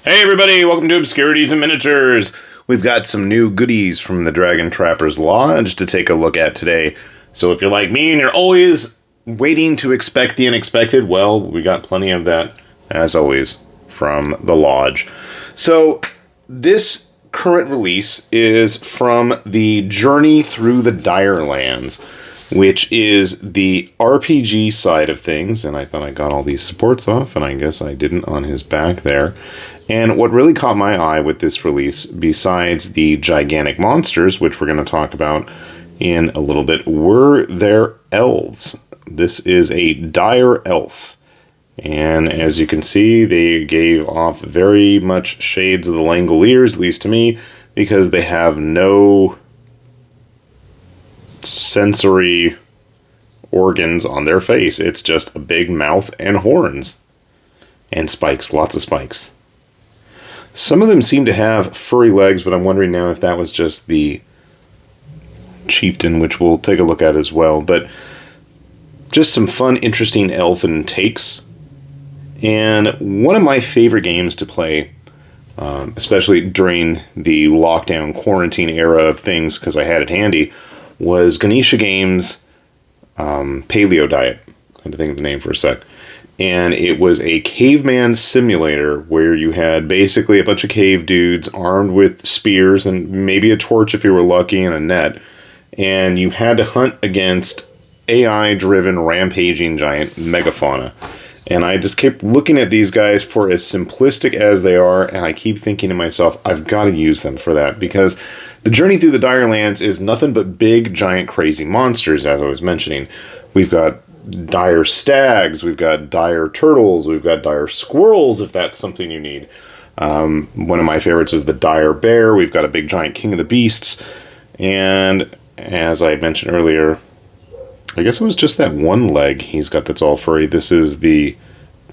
Hey everybody, welcome to Obscurities and Miniatures. We've got some new goodies from the Dragon Trapper's Lodge to take a look at today. So if you're like me and you're always waiting to expect the unexpected, well, we got plenty of that, as always, from the Lodge. So this current release is from the Journey Through the Direlands, which is the RPG side of things, and I thought I got all these supports off, and I guess I didn't on his back there. And what really caught my eye with this release, besides the gigantic monsters, which we're going to talk about in a little bit, were their elves. This is a dire elf. And as you can see, they gave off very much shades of the Langoliers, at least to me, because they have no sensory organs on their face. It's just a big mouth and horns. And spikes, lots of spikes. Some of them seem to have furry legs, but I'm wondering now if that was just the chieftain, which we'll take a look at as well. But just some fun, interesting elfin takes. And one of my favorite games to play, especially during the lockdown quarantine era of things, because I had it handy, was Ganesha Games' Paleo Diet. I had to think of the name for a sec. And it was a caveman simulator where you had basically a bunch of cave dudes armed with spears and maybe a torch if you were lucky and a net. And you had to hunt against AI-driven rampaging giant megafauna. And I just kept looking at these guys for as simplistic as they are, and I keep thinking to myself, I've got to use them for that, because the Journey Through the Direlands is nothing but big, giant, crazy monsters, as I was mentioning. We've got dire stags, we've got dire turtles, we've got dire squirrels, if that's something you need. One of my favorites is the dire bear. We've got a big, giant king of the beasts. And as I mentioned earlier, I guess it was just that one leg he's got that's all furry. This is the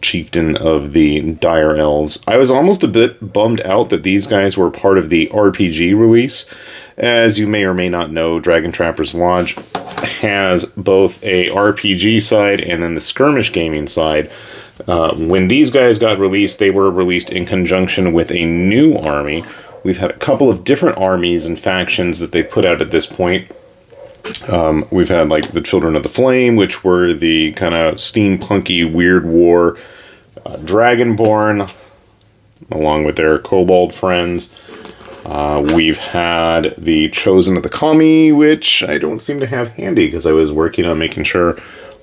chieftain of the dire elves. I was almost a bit bummed out that these guys were part of the RPG release. As you may or may not know, Dragon Trapper's Lodge has both a RPG side and then the skirmish gaming side. When these guys got released, they were released in conjunction with a new army. We've had a couple of different armies and factions that they put out at this point. We've had like the Children of the Flame, which were the kind of steampunky weird war Dragonborn, along with their kobold friends. We've had the Chosen of the Kami, which I don't seem to have handy because I was working on making sure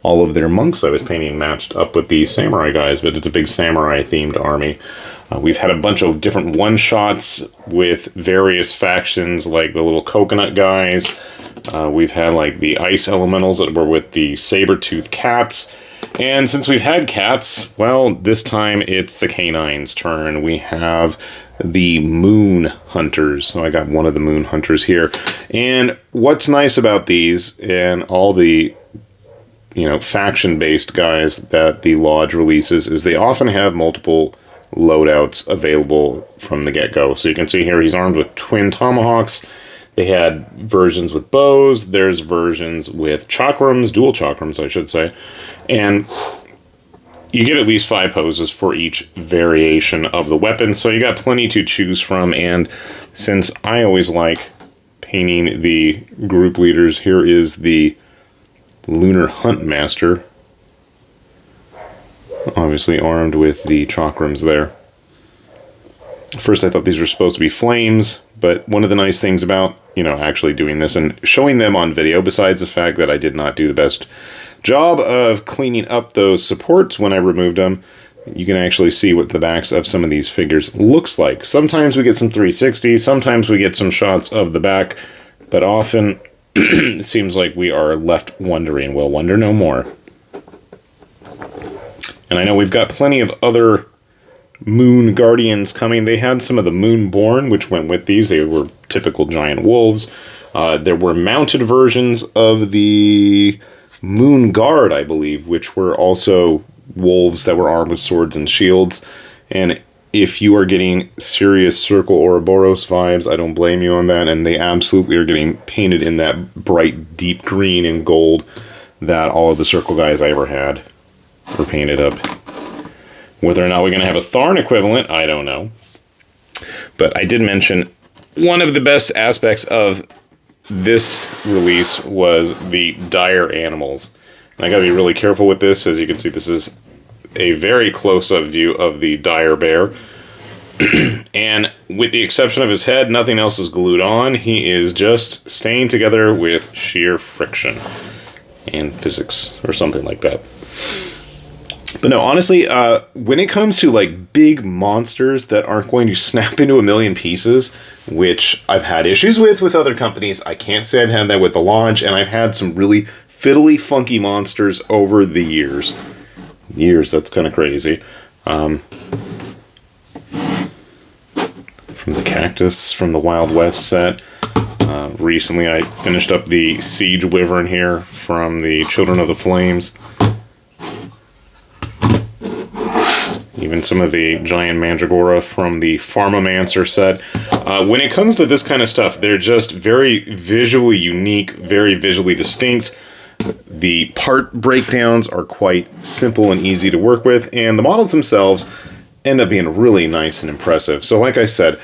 all of their monks I was painting matched up with the samurai guys, but it's a big samurai-themed army. We've had a bunch of different one-shots with various factions, like the little coconut guys. We've had like the ice elementals that were with the saber-toothed cats. And since we've had cats, well, this time it's the canines' turn. We have the moon hunters. So I got one of the moon hunters here. And what's nice about these and all the, faction-based guys that the Lodge releases is they often have multiple loadouts available from the get-go. So you can see here he's armed with twin tomahawks. They had versions with bows. There's versions with chakrams, dual chakrams, I should say. And you get at least 5 poses for each variation of the weapon, so you got plenty to choose from. And since I always like painting the group leaders, here is the Lunar Hunt Master, obviously armed with the chakrams there. First I thought these were supposed to be flames, but one of the nice things about, actually doing this and showing them on video, besides the fact that I did not do the best job of cleaning up those supports when I removed them, you can actually see what the backs of some of these figures looks like. Sometimes we get some 360, sometimes we get some shots of the back, but often it seems like we are left wondering. We'll wonder no more. And I know we've got plenty of other Moon Guardians coming. They had some of the Moonborn, which went with these. They were typical giant wolves. There were mounted versions of the Moon Guard, I believe, which were also wolves that were armed with swords and shields. And if you are getting serious Circle Ouroboros vibes, I don't blame you on that. And they absolutely are getting painted in that bright, deep green and gold that all of the Circle guys I ever had were painted up. Whether or not we're going to have a Tharn equivalent, I don't know. But I did mention one of the best aspects of this release was the dire animals. And I gotta be really careful with this. As you can see, this is a very close-up view of the dire bear. And with the exception of his head, nothing else is glued on. He is just staying together with sheer friction and physics or something like that. But no, honestly, when it comes to like big monsters that aren't going to snap into a million pieces, which I've had issues with other companies, I can't say I've had that with the launch, and I've had some really fiddly, funky monsters over the years. That's kind of crazy. From the Cactus, from the Wild West set. Recently, I finished up the Siege Wyvern here from the Children of the Flames. Even some of the Giant Mandragora from the Pharmamancer set. When it comes to this kind of stuff, they're just very visually unique, very visually distinct. The part breakdowns are quite simple and easy to work with, and the models themselves end up being really nice and impressive. So like I said,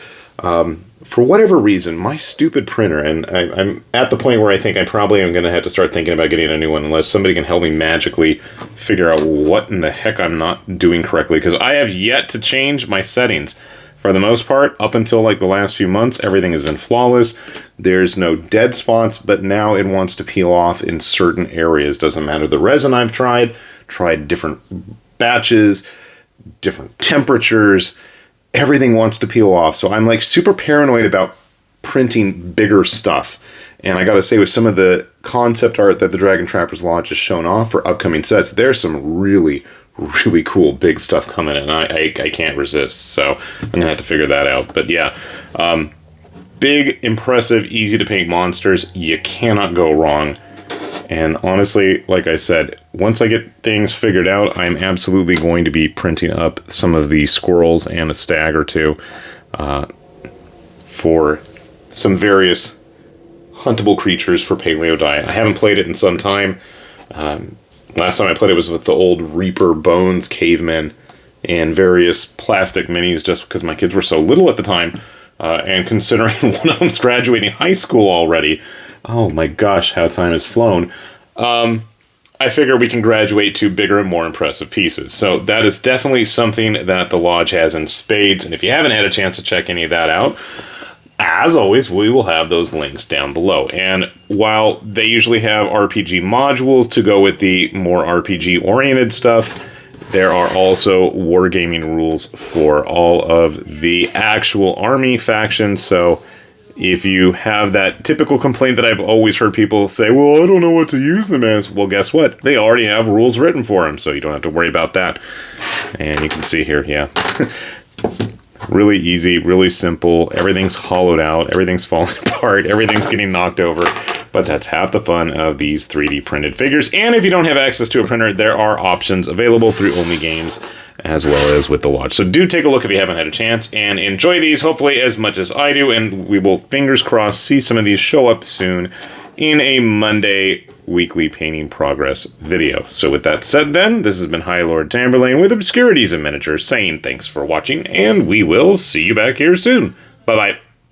for whatever reason, my stupid printer, and I'm at the point where I think I probably am going to have to start thinking about getting a new one unless somebody can help me magically figure out what in the heck I'm not doing correctly, because I have yet to change my settings. For the most part, up until like the last few months, everything has been flawless. There's no dead spots, but now it wants to peel off in certain areas. Doesn't matter the resin I've tried different batches, different temperatures, everything wants to peel off. So I'm like super paranoid about printing bigger stuff. And I gotta say, with some of the concept art that the Dragon Trappers launch has shown off for upcoming sets, there's some really cool big stuff coming in. I can't resist. So I'm gonna have to figure that out. But yeah, big, impressive, easy to paint monsters. You cannot go wrong. And honestly, like I said, once I get things figured out, I'm absolutely going to be printing up some of the squirrels and a stag or two for some various huntable creatures for Paleo Diet. I haven't played it in some time. Last time I played it was with the old Reaper Bones cavemen and various plastic minis, just because my kids were so little at the time. And considering one of them's graduating high school already, oh my gosh, how time has flown. I figure we can graduate to bigger and more impressive pieces. So that is definitely something that the Lodge has in spades. And if you haven't had a chance to check any of that out, as always, we will have those links down below. And while they usually have RPG modules to go with the more RPG-oriented stuff, there are also wargaming rules for all of the actual army factions. So if you have that typical complaint that I've always heard people say, well, I don't know what to use them as. Well, guess what? They already have rules written for them, so you don't have to worry about that. And you can see here, yeah. Really easy, really simple. Everything's hollowed out. Everything's falling apart. Everything's getting knocked over. But that's half the fun of these 3D printed figures. And if you don't have access to a printer, there are options available through Only Games as well as with the Lodge. So do take a look if you haven't had a chance and enjoy these, hopefully as much as I do. And we will, fingers crossed, see some of these show up soon in a Monday weekly painting progress video. So with that said then, this has been High Lord Tamberlane with Obscurities in Miniatures saying thanks for watching, and we will see you back here soon. Bye-bye.